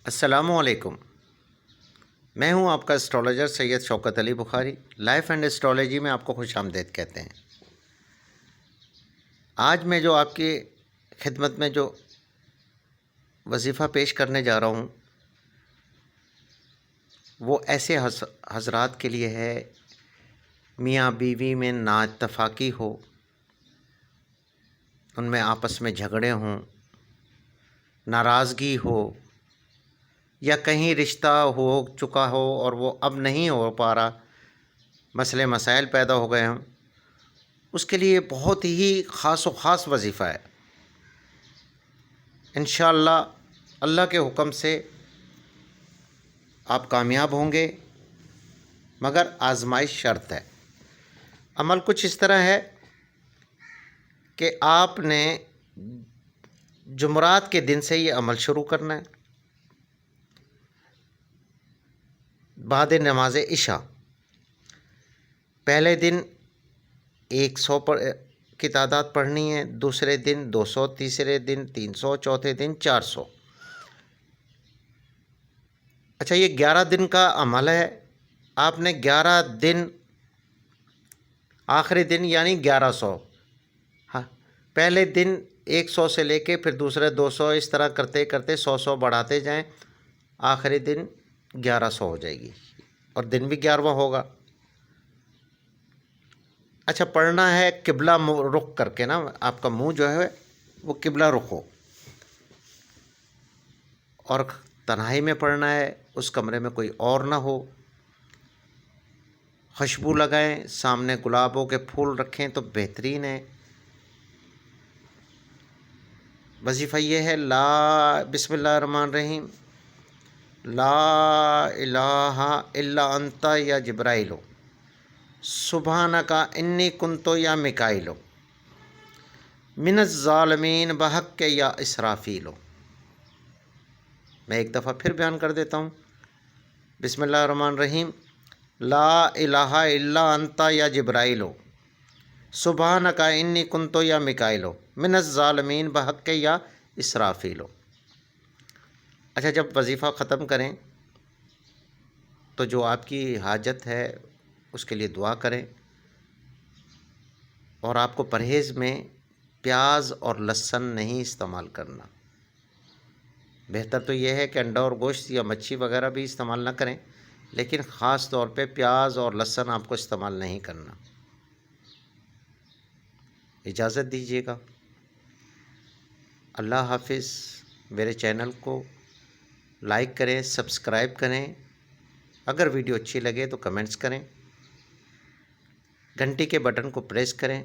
السلام علیکم۔ میں ہوں آپ کا astrologer Syed Shaukat Ali Bukhari. Life and astrology میں آپ کو خوش آمدید کہتے ہیں۔ آج میں جو آپ کی خدمت میں جو وظیفہ پیش کرنے جا رہا ہوں وہ ایسے حضرات کے لیے ہے میاں بیوی میں نااتفاقی ہو، ان میں آپس میں جھگڑے ہوں، ناراضگی ہو، یا کہیں رشتہ ہو چکا ہو اور وہ اب نہیں ہو پا رہا، مسئلے مسائل پیدا ہو گئے ہوں، اس کے لیے بہت ہی خاص وظیفہ ہے۔ انشاءاللہ اللہ کے حکم سے آپ کامیاب ہوں گے، مگر آزمائش شرط ہے۔ عمل کچھ اس طرح ہے کہ آپ نے جمعرات کے دن سے یہ عمل شروع کرنا ہے۔ بعد نماز عشاء پہلے دن 100 کی تعداد پڑھنی ہے، دوسرے دن 200، تیسرے دن 300، چوتھے دن 400۔ اچھا، یہ 11 دن کا عمل ہے۔ آپ نے 11 دن، آخری دن یعنی 1100، ہاں، پہلے دن 100 سے لے کے پھر دوسرے 200، اس طرح کرتے کرتے 100 بڑھاتے جائیں، آخری دن 1100 ہو جائے گی اور دن بھی 11واں ہوگا۔ اچھا، پڑھنا ہے قبلہ رخ کر کے نا، آپ کا منہ جو ہے وہ قبلہ رخ ہو، اور تنہائی میں پڑھنا ہے، اس کمرے میں کوئی اور نہ ہو۔ خوشبو لگائیں، سامنے گلابوں کے پھول رکھیں تو بہترین ہے۔ وظیفہ یہ ہے بسم اللہ الرحمن الرحیم، لا الہ الا انت یا جبرائیل سبحانک انی کنت یا میکائیل من الظالمین بحق یا اسرافیل۔ میں ایک دفعہ پھر بیان کر دیتا ہوں۔ بسم اللہ الرحمن الرحیم، لا الہ الا انت یا جبرائیل سبحانک انی کنت یا میکائیل من الظالمین بحق یا اسرافیل۔ اچھا، جب وظیفہ ختم کریں تو جو آپ کی حاجت ہے اس کے لیے دعا کریں، اور آپ کو پرہیز میں پیاز اور لہسن نہیں استعمال کرنا۔ بہتر تو یہ ہے کہ انڈا اور گوشت یا مچھی وغیرہ بھی استعمال نہ کریں، لیکن خاص طور پہ پیاز اور لہسن آپ کو استعمال نہیں کرنا۔ اجازت دیجیے گا۔ اللہ حافظ۔ میرے چینل کو لائک کریں، سبسکرائب کریں، اگر ویڈیو اچھی لگے تو کمنٹس کریں، گھنٹی کے بٹن کو پریس کریں